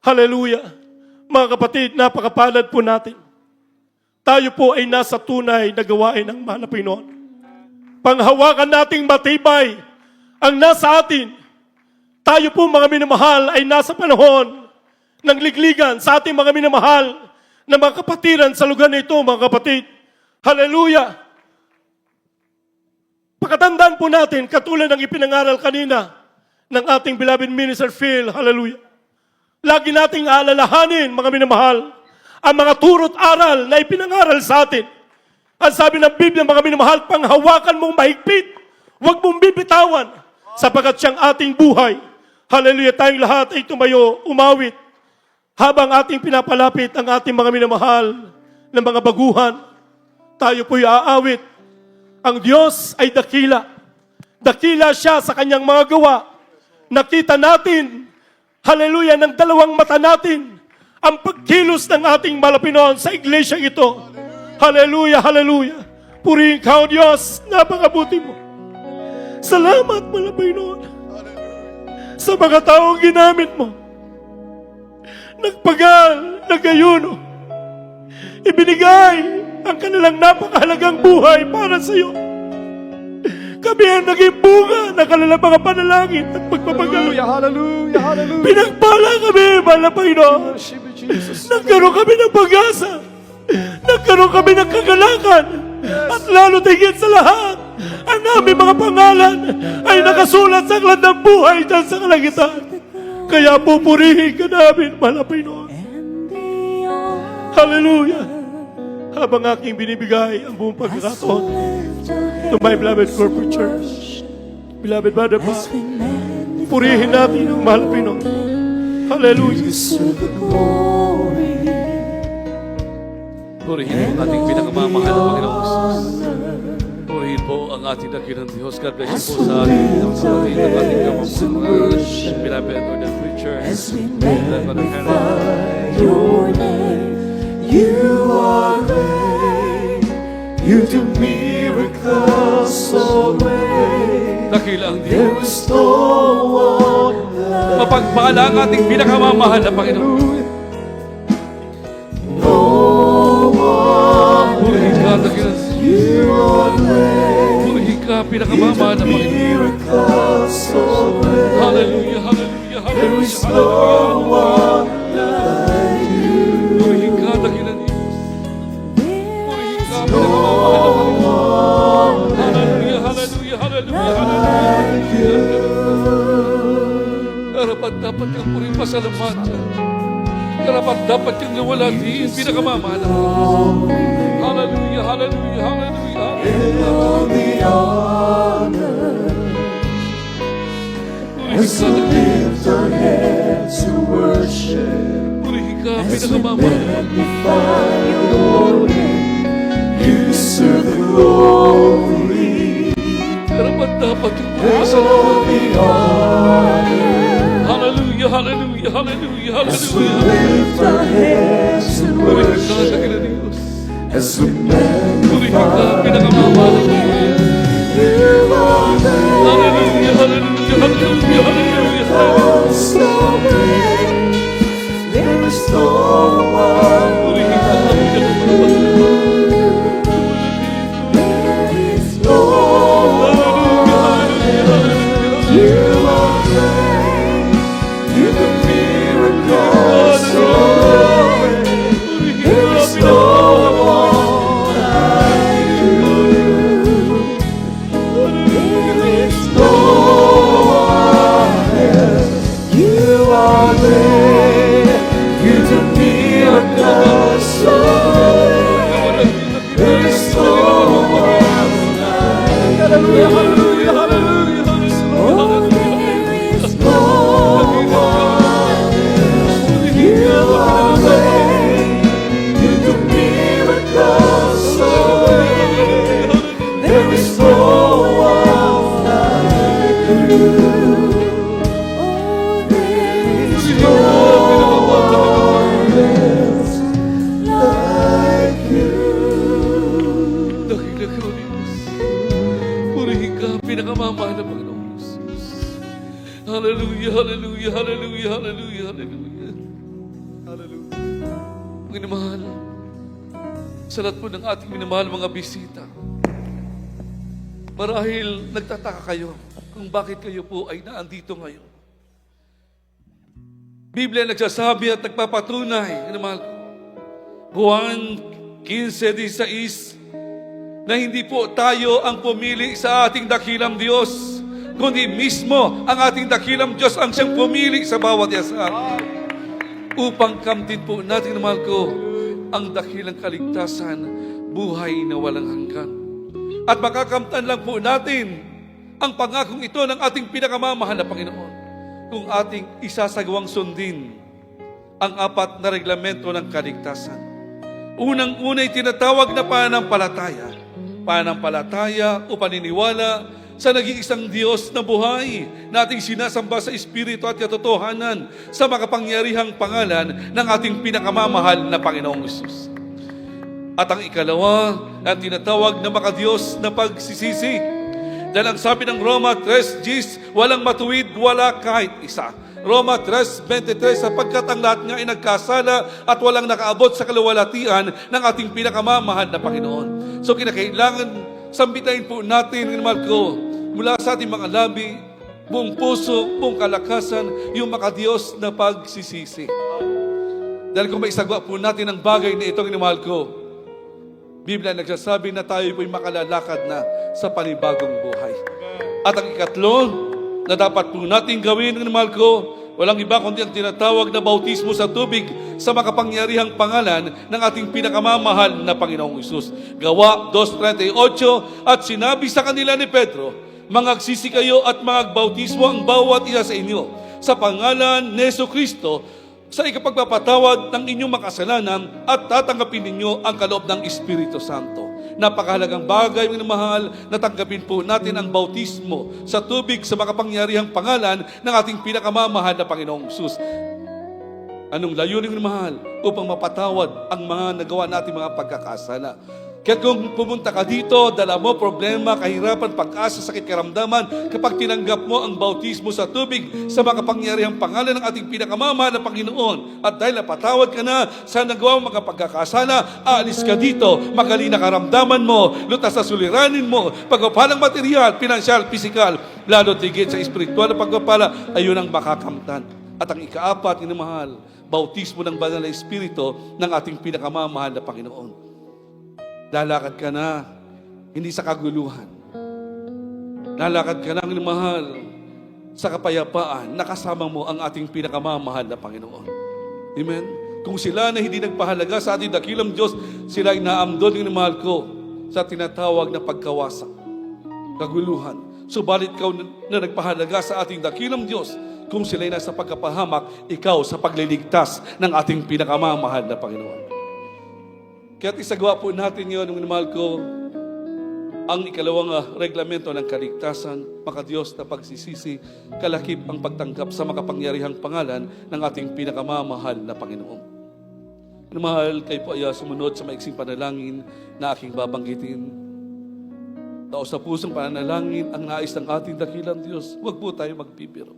Hallelujah. Mga kapatid, napakapalad po natin. Tayo po ay nasa tunay na gawain ng mahal na Panginoon. Panghawakan nating matibay ang nasa atin. Tayo po, mga minamahal, ay nasa panahon ng ligligan sa ating mga minamahal na mga kapatiran sa lugar na ito, mga kapatid. Hallelujah! Pakatandaan po natin, katulad ng ipinangaral kanina ng ating beloved minister Phil, hallelujah. Lagi nating aalalahanin, mga minamahal, ang mga turo't aral na ipinangaral sa atin. Ang sabi ng Biblia, mga minamahal, panghawakan mong mahigpit Huwag mong bibitawan sapagat siyang ating buhay. Hallelujah, tayong lahat ay tumayo, umawit. Habang ating pinapalapit ang ating mga minamahal ng mga baguhan, tayo po'y aawit. Ang Diyos ay dakila. Dakila siya sa kanyang mga gawa. Nakita natin, hallelujah, ng dalawang mata natin, ang pagkilos ng ating Malapinon sa iglesia ito. Hallelujah, hallelujah. Purihin ka, O Diyos, napakabuti mo. Salamat, Malapinon, sa mga taong ginamit mo. Nagpagal, nagayuno, ibinigay ang kanilang napakahalagang buhay para sa iyo. Kami ang naging bunga ng kanilang mga panalangin at pagpapagal. Hallelujah, hallelujah. Pinagpala kami, Malapinon. Nagkaroon kami ng pag-asa. Nagkaroon kami ng kagalakan. At lalo tigit sa lahat, ang aming mga pangalan ay nakasulat sa aklat ng buhay dyan sa kalangitan. Kaya pupurihin ka namin, Malapinon. Hallelujah. Habang aking binibigay ang buong pagkakataon to my beloved corporate church, beloved Brother Pa, purihin natin ang Malapinon. Hallelujah. Purihin po ating pinakamamahal na Panginoong Jesus. Purihin po ang ating dakilang Diyos. God bless you po sa ating kapatid at ating kapamamahan. Beloved Brother Preacher, beloved Brother Henry. Your name, you are great. You do miracles so great. Dakila ang There Diyos. is no one like Mapagpala ang ating pinakamamahal na Panginoon. no one. Purihin ka, dakilang Diyos. You are great. Purihin ka, pinakamamahal na Panginoon. Miracles so great. Hallelujah, hallelujah, There is hallelujah, no hallelujah. one like you. Purihin ka, dakilang Diyos. Purihin ka, pinakamamahal na Panginoon. Hallelujah, hallelujah, hallelujah, hallelujah. Karapat dapat kang purihin pasalamatan. Karapat dapat kang nawalhatiin, pinakamamahal na Panginoon. Hallelujah, hallelujah, hallelujah. All the honor as we lift our hands to worship. Purihin ka, As we pinakamamahal. magnify your name, you deserve the glory. Karapat dapat kang purihin All pasalamatan. the honor Hallelujah, hallelujah, hallelujah, as we hallelujah. lift our hands to Purihin ka, worship. dakilang Diyos. As we Purihin ka, magnify pinakamamahal na Panginoon. you are great. Hallelujah, hallelujah, hallelujah, hallelujah. So great. There is no one. Purihin ka, pinakamamahal na Panginoon. There is no one. You are great. You do miracles so great. There is no one like you. There is no one else. You are great. You do miracles so great. There is no one like you. Hallelujah, hallelujah, hallelujah, Oh, there is no one else. You are great. You do miracles so great. There is no one like you. Oh, there is no one else like you. Dakila ka, O Diyos. Purihin ka, pinakamamahal na Panginoong Jesus. Hallelujah, hallelujah, hallelujah, hallelujah, hallelujah. Hallelujah. Panginoon, sa lahat po ng ating minamahal mga bisita, marahil nagtataka kayo kung bakit kayo po ay naandito ngayon. Biblia nagsasabi at nagpapatunay, minamahal ko, Juan 15:16, na hindi po tayo ang pumili sa ating dakilang Diyos, kundi mismo ang ating dakilang Diyos ang siyang pumili sa bawat isa. Upang kamtin po natin, mahal ko, ang dakilang kaligtasan, buhay na walang hanggan. At makakamtan lang po natin ang pangakong ito ng ating pinakamamahal na Panginoon kung ating isasagawang sundin ang 4 na reglamento ng kaligtasan. Unang-una'y tinatawag na pananampalataya. Pananampalataya o paniniwala sa nag-iisang Diyos na buhay na ating sinasamba sa Espiritu at katotohanan sa makapangyarihang pangalan ng ating pinakamamahal na Panginoong Hesus. At ang ikalawa, ang tinatawag na makadiyos na pagsisisi. Dahil ang sabi ng Roma 3:10, walang matuwid, wala kahit isa. Roma 3:23, sapagkat ang lahat nga ay nagkasala at walang nakaabot sa kaluwalhatian ng ating pinakamamahal na Panginoon. So kinakailangan sambitain po natin, minamahal ko, mula sa ating mga labi, buong puso, buong kalakasan, yung makadiyos na pagsisisi. Dahil kung may isagawa po natin ang bagay na ito, minamahal ko, Biblia nagsasabi na tayo po'y makalalakad na sa panibagong buhay. At ang ikatlo na dapat po natin gawin, minamahal ko, walang iba kundi ang tinatawag na bautismo sa tubig sa makapangyarihang pangalan ng ating pinakamamahal na Panginoong Hesus. Gawa 2:38, at sinabi sa kanila ni Pedro, mangagsisi kayo at magbautismo ang bawat isa sa inyo sa pangalan ni Jesucristo sa ikapagpapatawad ng inyong makasalanan at tatanggapin ninyo ang kaloob ng Espiritu Santo. Napakahalagang bagay, minamahal, na tanggapin po natin ang bautismo sa tubig sa makapangyarihang pangalan ng ating pinakamamahal na Panginoong Hesus. Anong layunin, minamahal? Upang mapatawad ang mga nagawa nating mga pagkakasala. Kaya kung pumunta ka dito, dala mo problema, kahirapan, pag-asa, sakit, karamdaman, kapag tinanggap mo ang bautismo sa tubig sa makapangyarihang pangalan ng ating pinakamamahal na Panginoon, at dahil napatawad ka na sa nagawa mo mga pagkakasala, aalis ka dito, magaling na karamdaman mo, lutas sa suliranin mo, pagpapalang material, pinansyal, pisikal, lalo tigit sa espiritual na pagpapala, ayun ang makakamtan. At ang ika-4, minamahal, bautismo ng banal na Espiritu ng ating pinakamamahal na Panginoon. Lalakad ka na, hindi sa kaguluhan. Lalakad ka na, minamahal, sa kapayapaan, nakasama mo ang ating pinakamamahal na Panginoon. Amen? Kung sila na hindi nagpahalaga sa ating dakilang Diyos, sila ay naamdon, minamahal ko, sa tinatawag na pagkawasak, kaguluhan. Subalit ikaw na nagpahalaga sa ating dakilang Diyos, kung sila ay nasa pagkapahamak, ikaw sa pagliligtas ng ating pinakamamahal na Panginoon. Kaya isagawa po natin yun, minamahal ko, ang ikalawang reglamento ng kaligtasan, makadiyos na pagsisisi, kalakip ang pagtanggap sa makapangyarihang pangalan ng ating pinakamamahal na Panginoon. Minamahal, kayo po ay sumunod sa maiksing panalangin na aking babanggitin. Tao sa pusong pananalangin ang nais ng ating dakilang Diyos. Huwag po tayo magbibiro.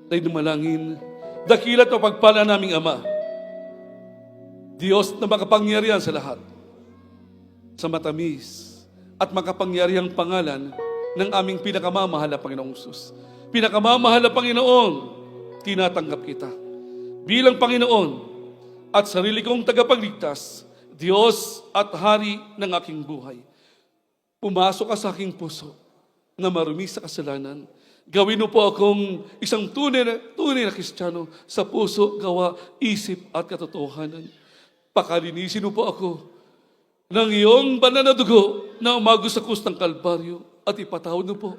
Tayo dumalangin, dakilat o pagpala naming Ama, Diyos na makapangyarihan sa lahat, sa matamis at makapangyarihang pangalan ng aming pinakamamahal na Panginoong Hesus. Pinakamamahal na Panginoon, tinatanggap kita bilang Panginoon at sarili kong tagapagligtas, Diyos at Hari ng aking buhay. Pumasok ka sa aking puso na marumi sa kasalanan. Gawin mo po akong isang tunay na Kristiyano sa puso, gawa, isip at katotohanan. Pakalinisin mo po ako ng iyong banal na dugo na umagos sa krus ng Kalbaryo at ipatawad mo po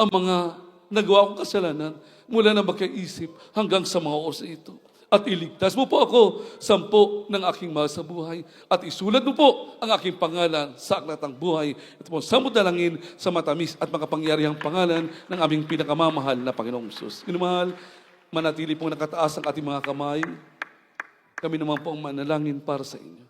ang mga nagawa kong kasalanan mula na magkaisip hanggang sa mga oras ito. At iligtas mo po ako sampo ng aking mahal sa buhay at isulat mo po ang aking pangalan sa aklat ng buhay. Ito po sa dalangin sa matamis at makapangyarihang pangalan ng aming pinakamamahal na Panginoong Hesus. Minamahal, manatili pong nakataas ang ating mga kamay. Kami naman po ang manalangin para sa inyo.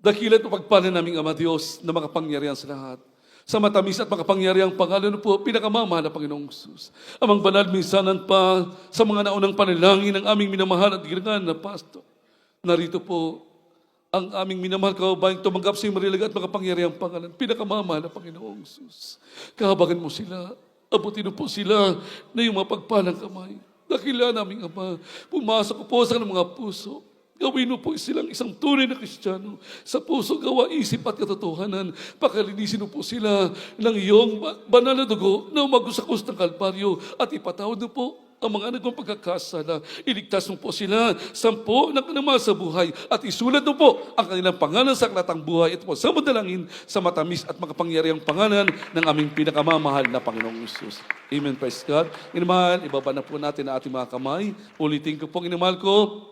Dakilat o pagpala naming Ama Diyos na makapangyarihan sa lahat. Sa matamis at makapangyarihang pangalan po, pinakamamahal na Panginoong Hesus. Amang banal minsanan pa sa mga naunang panalangin ng aming minamahal at ginangan na pastor. Narito po ang aming minamahal kababayang tumanggap sa iyong marilag at makapangyarihang pangalan. Pinakamamahal na Panginoong Hesus. Kahabagan mo sila, abutin mo po sila na iyong mapagpalang kamay. Dakila naming Ama, pumasok po sa mga puso. Gawin mo po silang isang tunay na Kristiyano sa puso, gawa, isip at katotohanan. Pakalinisin mo po sila ng iyong banal na dugo na umagos sa krus ng Kalbaryo at ipatawad mo po ang mga nagawang pagkakasala. Iligtas mo po sila, sampo ng kanama sa buhay, at isulat mo po ang kanilang pangalan sa aklatang buhay. Ito po sa madalangin, sa matamis at makapangyarihang pangalan ng aming pinakamamahal na Panginoong Isus. Amen, praise God. Inamahal, ibaba na po natin ang ating mga kamay. Ulitin ko pong inamahal ko,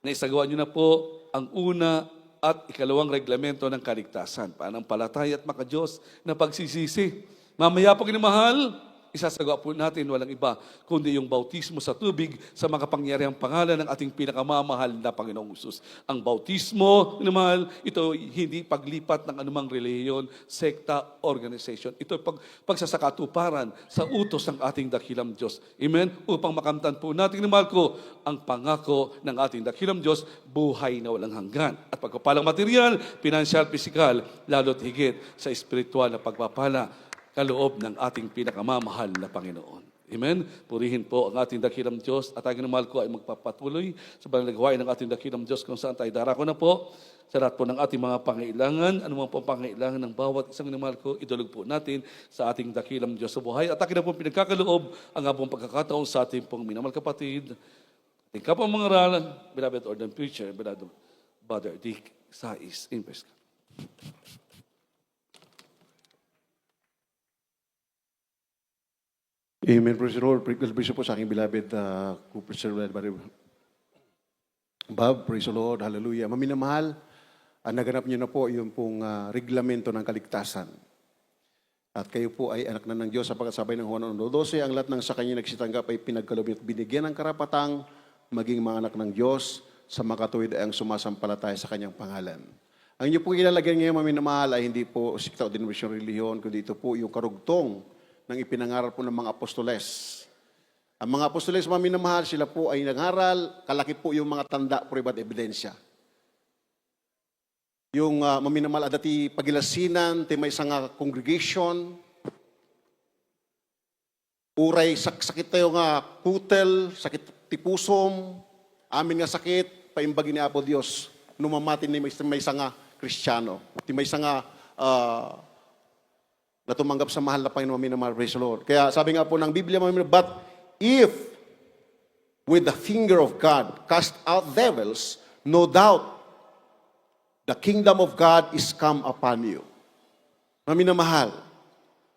na isagawa nyo na po ang una at ikalawang reglamento ng kaligtasan. Pananampalataya at makadiyos na pagsisisi. Mamaya po kinamahal, isasagawa po natin walang iba kundi yung bautismo sa tubig sa makapangyarihang pangalan ng ating pinakamamahal na Panginoong Hesus. Ang bautismo, kinamahal, ito hindi paglipat ng anumang reliyon, sekta, organization. Ito pagsasakatuparan sa utos ng ating dakilang Diyos. Amen? Upang makamtan po natin, kinamahal ko, ang pangako ng ating dakilang Diyos, buhay na walang hanggan. At pagpapalang material, financial, physical, lalo't higit sa espiritual na pagpapala kaloob ng ating pinakamamahal na Panginoon. Amen? Purihin po ang ating dakilang Diyos at ang mahal ko ay magpapatuloy sa panalagawain ng ating dakilang Diyos kung saan tayo darako na po sa lahat po ng ating mga pangailangan. Ano man po ang pangailangan ng bawat isang mahal ko, idulog po natin sa ating dakilang Diyos sa buhay. At akin na po pinagkakaloob ang abong pagkakataon sa ating pong minamahal kapatid, ating kapwa mga aralan, beloved ordained preacher, beloved Brother Dick Sais. In praise God. Amen. Praise the Lord. Praise po sa aking beloved Sir Bob. Praise the Lord. Hallelujah. Maminamahal, naganap niyo na po yung pong reglamento ng kaligtasan. At kayo po ay anak na ng Diyos sapagkat sabay ng Juan 1:12, ang lahat ng sa kanya nagsitanggap ay pinagkaloob at binigyan ng karapatang maging mga anak ng Diyos sa makatuwid ay ang sumasampalataya sa kanyang pangalan. Ang inyo po ilalagyan ngayon, maminamahal, ay hindi po sikta o denominasyon relihiyon, kundi ito po yung karugtong ng ipinangaral po ng mga apostoles. Ang mga apostoles, maminamahal, sila po ay nangaral, kalaki po yung mga tanda, prueba at ebidensya. Yung maminamahal, adati pagilasinan, ti may isang congregation, uray, sakit tayo nga kutel, sakit ti pusom, amin nga sakit, paimbagi ni Apo Diyos, numamatin ni may isang Kristiyano, ti may isang na tumanggap sa mahal na Panginoon, minamahal, praise the Lord. Kaya sabi nga po ng Biblia, but if with the finger of God cast out devils, no doubt the kingdom of God is come upon you. Maminamahal.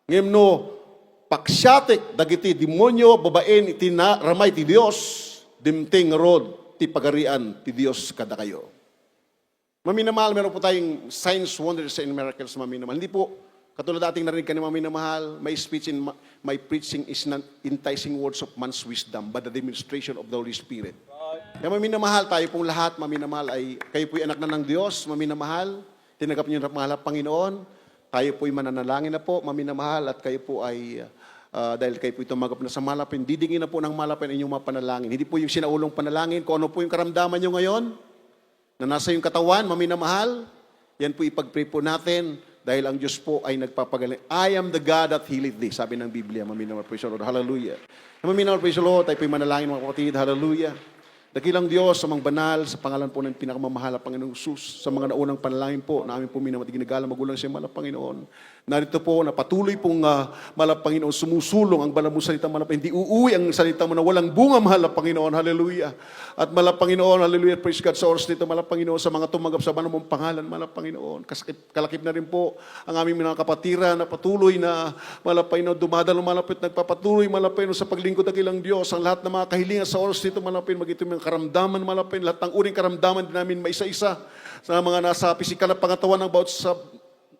Ngayon no, paksyatik, dagiti demonyo, babaen, iti na, ramay ti Diyos, dimting rod, ti pagarian, ti Diyos kada kayo. Maminamahal, meron po tayong signs, wonders, and miracles, maminamahal. Hindi po, katulad dating narinig ka ni maminamahal, my speech in my preaching is not enticing words of man's wisdom, but the demonstration of the Holy Spirit. Kaya maminamahal, tayo pong lahat, maminamahal, ay kayo po'y anak na ng Diyos, maminamahal, tinagap niyo yung mahal na Panginoon, tayo po'y mananalangin na po, maminamahal, at kayo po ay, dahil kayo po'y tumanggap na sa malapin, didingin na po ng malapin inyong mga panalangin. Hindi po yung sinaulong panalangin, kung ano po yung karamdaman nyo ngayon, na nasa yung katawan, maminamahal, yan po ipag-pray po natin, dahil ang Diyos po ay nagpapagaling. I am the God that healeth thee. Sabi ng Biblia, maminamahal, praise the Lord. Hallelujah. Maminamahal, praise the Lord. Tayo po'y manalangin mga kapatid. Hallelujah. Dakilang Diyos, sa mga banal, sa pangalan po ng pinakamamahal na Panginoong Hesus, sa mga naunang panalangin po, na amin po minamahal, ginagala, magulang siya, mahal na Panginoon. Narito po, na patuloy pong mahal na Panginoon, sumusulong ang banal mo salita, mahal na Panginoon. Hindi uuwi ang salita mo na walang bunga, mahal na Panginoon. Hallelujah. At mahal na Panginoon, hallelujah, praise God, sa oras nito, mahal na Panginoon, sa mga tumanggap sa banal mong pangalan, mahal na Panginoon. Kalakip na rin po ang aming mga kapatiran na patuloy na, mahal na Panginoon, dumadalo, malapit, nagpapatuloy, mahal na Panginoon, sa paglingkod ng ilang Diyos, ang lahat ng mga kahilingan sa oras nito, mahal na Panginoon, magitum ng karamdaman, malapin, lahat ng uring karamdaman din namin maisa-isa sa mga nasa pisikal na pangatawan ng bawat sa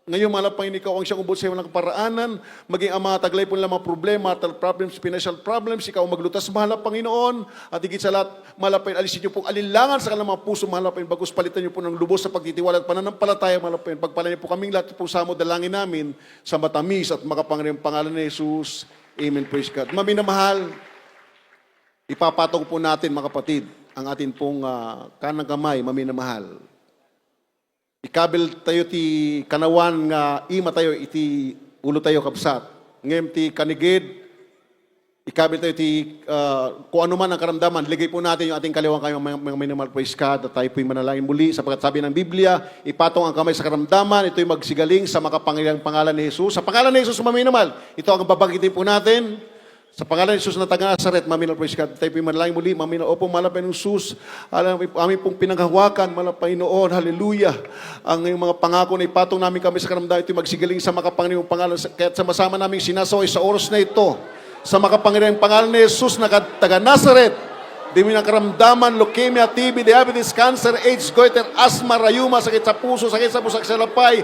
ngayon, malapin, ikaw ang siyang ubod sa walang kaparaanan, maging ang mga taglay po nila mga problema, marital problems, financial problems, ikaw ang maglutas, mahal na Panginoon, at higit sa lahat, malapin, alisin niyo pong alinlangan sa kanilang mga puso, malapin, bagos palitan niyo po ng lubos sa pagtitiwala at pananampalataya, malapin, pagpala niyo po kaming lahat po sa mo, dalangin namin sa matamis at makapangyarihang pangalan ni Jesus. Amen, praise God. Maminamahal, ipapatong po natin, mga kapatid, ang atin pong kanang kamay, maminamahal. Ikabil tayo ti kanawan nga ima tayo iti ulo tayo kapsat. Ngem ti kanigid, ikabil tayo ti kung ano man ang karamdaman, ligay po natin yung ating kaliwang kayo mga minimal praise God at tayo po'y manalangin muli sapagkat sabi ng Biblia, ipatong ang kamay sa karamdaman, ito'y magsigaling sa makapangyarihang pangalan ni Jesus. Sa pangalan ni Jesus, maminimal, ito ang babanggitin po natin. Sa pangalan ni Jesus na taga Nazaret, Mami na praise God. Tayo po manalangin muli, Mami na opo, malapay ng Jesus. Alam, amin pong pinanghawakan, malapay noon, hallelujah. Ang mga pangako na ipatong namin kami sa karamdaman, ito magsigaling sa makapangyarihang pangalan. Kaya sama-sama namin sinasaway sa oras na ito, sa makapangyarihang pangalan ni Jesus na taga Nazaret, di mo ng karamdaman, leukemia, TB, diabetes, cancer, AIDS, goiter, asthma, rayuma, sakit sa puso, sakit sa puso, sakit sa lapay,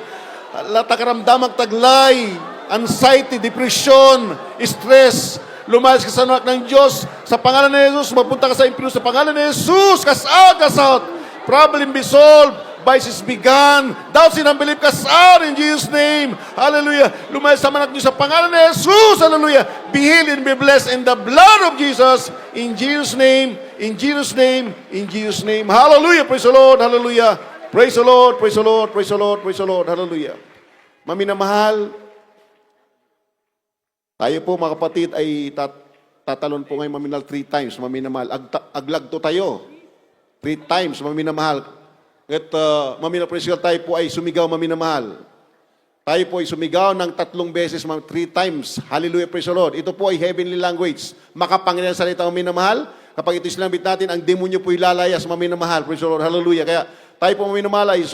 karamdamang taglay, anxiety, depression, stress, lumayas ka sa anak ng Diyos. Sa pangalan ni Jesus, mapunta ka sa impyerno. Sa pangalan ni Jesus, cast out. Problem be solved. Vices be gone. Doubts in unbelief, cast out in Jesus' name. Hallelujah. Lumayas sa anak niyo sa pangalan ni Jesus. Hallelujah. Be healed and be blessed in the blood of Jesus. In Jesus' name. In Jesus' name. In Jesus' name. Hallelujah. Praise the Lord. Hallelujah. Praise the Lord. Praise the Lord. Praise the Lord. Praise the Lord. Hallelujah. Mami na mahal, tayo po mga kapatid ay tatalon po ngayon maminal 3 times, maminamahal. Aglagto tayo. 3 times, maminamahal. At maminal praise God, tayo po ay sumigaw maminamahal. Tayo po ay sumigaw ng 3 beses, 3 times. Hallelujah, praise the Lord. Ito po ay heavenly language. Makapangyarihan salita maminamahal. Kapag ito isinambit natin, ang demonyo po ay lalayas maminamahal. Praise the Lord, hallelujah. Kaya tayo po maminamahal ay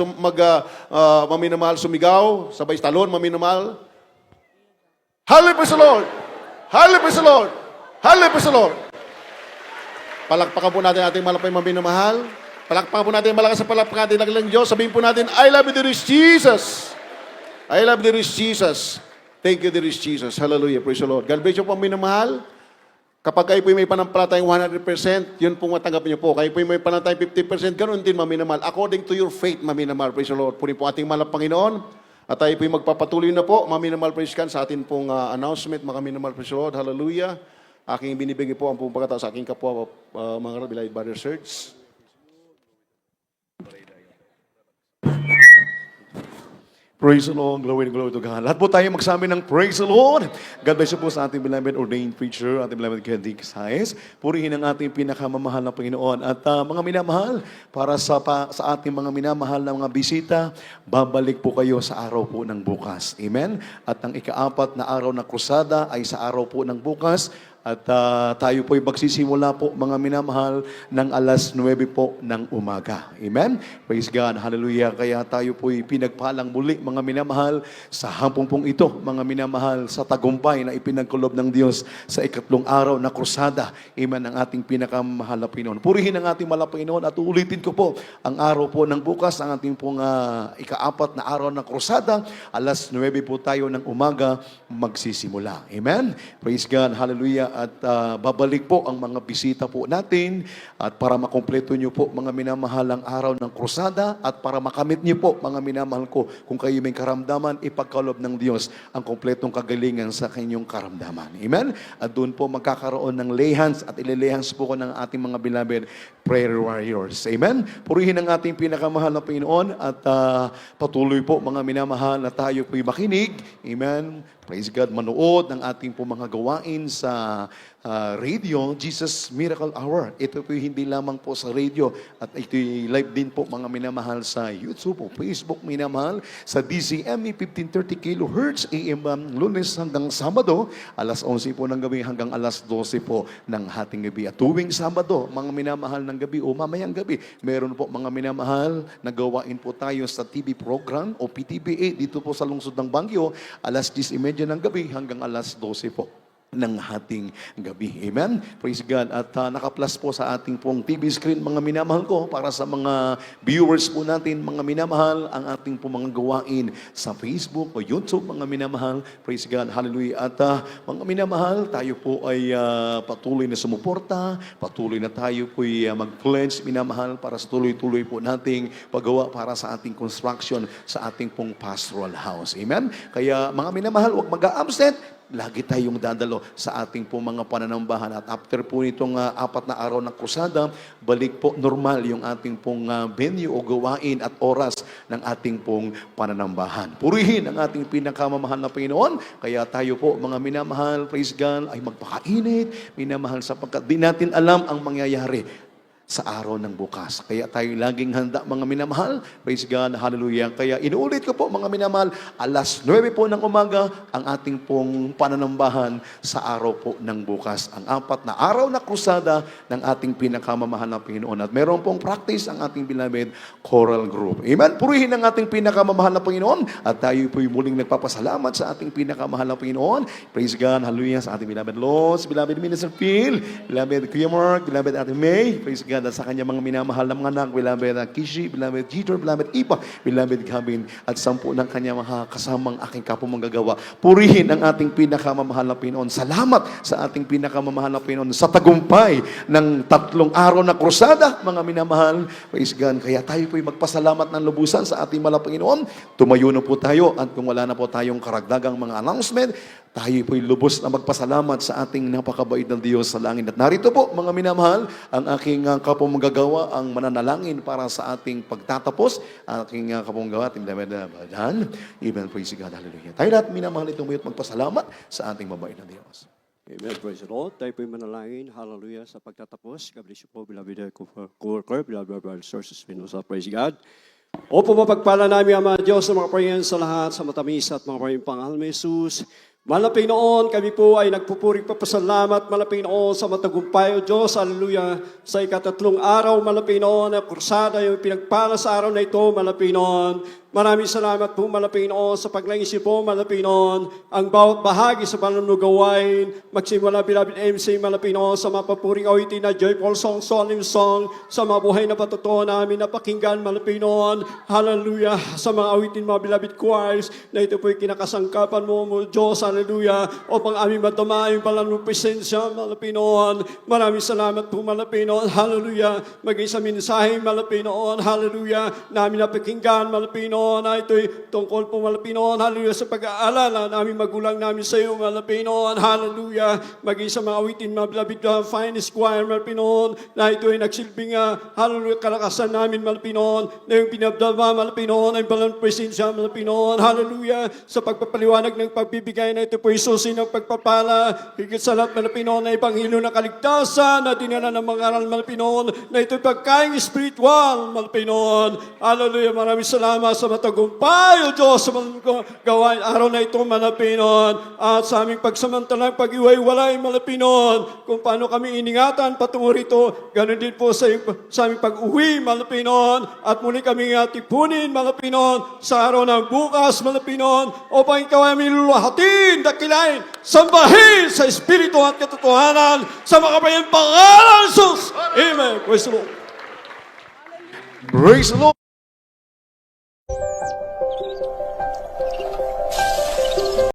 maminamahal sumigaw, sabay talon, maminamahal. Hallelujah, praise the Lord! Hallelujah, praise the Lord! Hallelujah, praise the Lord! Palakpakan po natin ating malapay maminamahal. Palakpakan po natin malakas sa palakpakan natin ng Diyos. Sabihin po natin, I love you, dearest Jesus. I love you, dearest Jesus. Thank you, dearest Jesus. Hallelujah, praise the Lord. God bless you po, minamahal. Kapag kayo po may panampalatayang 100%, yun po matanggap niyo po. Kayo po may panampalatayang 50%, ganoon din, maminamahal. According to your faith, maminamahal. Praise the Lord. Punin po ating mahal na Panginoon. At tayo po'y magpapatuloy na po, maminamahal praise God, sa atin pong announcement, mga minamahal praise Lord, hallelujah. Aking binibigay po ang pong pagkatao sa aking kapwa, mga beloved brother Serge. Praise the Lord, glory to God. Lahat po tayo magsabi ng praise the Lord. God bless you po sa ating beloved ordained preacher, ating beloved Kennedy Casayes. Purihin ang ating pinakamamahal na Panginoon. At mga minamahal, para sa ating mga minamahal na mga bisita, babalik po kayo sa araw po ng bukas. Amen? At ang ika-4 na araw na krusada ay sa araw po ng bukas. At tayo po'y magsisimula po, mga minamahal, ng alas 9 po ng umaga. Amen? Praise God. Hallelujah. Kaya tayo po'y pinagpalang muli, mga minamahal, sa hampong pong ito, mga minamahal, sa tagumpay na ipinagkulob ng Diyos sa 3 araw na krusada. Amen, ang ating pinakamahal na Panginoon. Purihin ang ating mahal na Panginoon at uulitin ko po, ang araw po ng bukas, ang ating pong ika-4 na araw ng krusada, alas 9 po tayo ng umaga magsisimula. Amen? Praise God. Hallelujah. At babalik po ang mga bisita po natin at para makompleto nyo po mga minamahalang araw ng krusada at para makamit nyo po mga minamahal ko kung kayo may karamdaman, ipagkalob ng Diyos ang kompletong kagalingan sa kanyang karamdaman. Amen? At doon po magkakaroon ng lay hands at ililay hands po ko ng ating mga beloved prayer warriors. Amen? Purihin ang ating pinakamahal na Panginoon at patuloy po mga minamahal na tayo po'y makinig. Amen? Praise God, manood ng ating po mga gawain sa radio, Jesus Miracle Hour. Ito po hindi lamang po sa radio at ito'y live din po mga minamahal sa YouTube o Facebook minamahal sa DCME 1530 kHz AM Lunes hanggang Sabado, alas 11 po ng gabi hanggang alas 12 po ng hating gabi. At tuwing Sabado, mga minamahal ng gabi o mamayang gabi, meron po mga minamahal na gawain po tayo sa TV program o PTBA dito po sa lungsod ng Baguio, alas 10:30 ng gabi hanggang alas 12 po ng hating gabi. Amen? Praise God. At naka-plus po sa ating pong TV screen, mga minamahal ko, para sa mga viewers po natin, mga minamahal, ang ating pong mga gawain sa Facebook o YouTube, mga minamahal. Praise God. Hallelujah. At mga minamahal, tayo po ay patuloy na sumuporta, patuloy na tayo po ay mag-pledge, minamahal, para sa tuloy-tuloy po nating paggawa para sa ating construction sa ating pong pastoral house. Amen? Kaya mga minamahal, huwag mag-a-absent. Lagi tayong dadalo sa ating po mga pananambahan. At after po nitong 4 na araw ng krusada, balik po normal yung ating pong venue o gawain at oras ng ating pong pananambahan. Purihin ang ating pinakamamahal na Panginoon. Kaya tayo po, mga minamahal, praise God, ay magpakainit, minamahal, sapagkat di natin alam ang mangyayari sa araw ng bukas. Kaya tayo laging handa mga minamahal. Praise God, hallelujah. Kaya inuulit ko po mga minamahal, alas 9 po ng umaga ang ating pong pananambahan sa araw po ng bukas. Ang 4 na araw na krusada ng ating pinakamamahal na Panginoon. At meron pong practice ang ating beloved choral group. Amen? Purihin ang ating pinakamamahal na Panginoon at tayo po'y muling nagpapasalamat sa ating pinakamahal na Panginoon. Praise God, hallelujah, sa ating beloved Lord, beloved Minister Phil, beloved Kuya Mark, beloved Ate May, praise God, at sa kanya mga minamahal na mga anak, beloved Kishi, beloved Jeter, beloved Ipa, beloved Gavin, at 10 ng kanya mga kasamang aking kapamanggagawa. Purihin ang ating pinakamamahal na Panginoon. Salamat sa ating pinakamamahal na Panginoon sa tagumpay ng 3 araw na krusada, mga minamahal. Praise God. Kaya tayo po'y magpasalamat ng lubusan sa ating mahal na Panginoon. Tumayo na po tayo at kung wala na po tayong karagdagang mga announcement, tayo po'y lubos na magpasalamat sa ating napakabait ng Diyos sa langit. At narito po, mga minamahal, ang aking kapamagagawa, ang mananalangin para sa ating pagtatapos. Aking kapamagagawa, ating damedan. Even praise God, hallelujah. Tayo lahat, minamahal, itong mayot magpasalamat sa ating mabait ng Diyos. Amen. Praise the Lord. Tayo po'y manalangin. Hallelujah. Sa pagtatapos, God bless you po, beloved co-worker, beloved brothers and sisters. Praise God. Opo, mapagpala namin ang mga Diyos sa mga prayen sa lahat, sa matamis at mga prayen pangalan ni Jesus. Malaping noon, kami po ay nagpupuring papasalamat, malaping noon sa matagumpay, O Diyos, hallelujah, sa 3 araw, malaping noon, ang kursada, yung pinagpala sa araw na ito, malaping noon. Maraming salamat po, malaping noon, sa paglangisi po, malaping noon, ang bawat bahagi sa pananugawain, magsimula, beloved MC, malaping noon, sa mapapuring awitin na joyful song, solemn song, sa mga buhay na patutuo namin, napakinggan, malaping noon, hallelujah, sa mga awitin, mga beloved choirs, na ito po'y kinakasangkapan mo, Diyos, hallelujah, upang aming madama yung palang presensya, malaping noon. Maraming salamat po, malaping noon, hallelujah, maging sa mensahe, malaping noon, hallelujah, namin napakinggan, malaping noon, na ito'y tungkol po, malaping noon, hallelujah, sa pag-aalala namin magulang namin sa iyo, malaping noon, hallelujah, maging sa mga awitin, mga beloved finest choir, malaping noon, na ito'y nagsilbing, hallelujah, kalakasan namin, malaping noon, na yung pinabdama, malaping noon, ay palang presensya, malaping noon, hallelujah, sa pagpapaliwanag ng pagbibigay na ito po isusin ng pagpapala, higit sa lahat, malaping noon, na ibanghilo na kaligtasan, na dinala ng mga aral, malaping noon, na ito'y pagkain spiritual, malaping noon, hallelujah, maraming salamat sa matagumpay, O Diyos, sa mga gawain araw na ito, malaping noon, at sa aming pagsamantalang pag-iway-walay, malaping noon, kung paano kami iningatan patungo rito, ganun din po sa aming pag-uwi, malaping noon, at muli kami tipunin, malaping noon, sa araw ng bukas, malaping noon, upang ikaw ay aming luluhatin, dakilain, sambahin sa Espiritu at katotohanan, sa makabayang pangalan, Jesus! Amen. Praise the Lord. Praise the Lord.